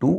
2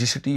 GCT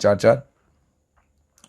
4,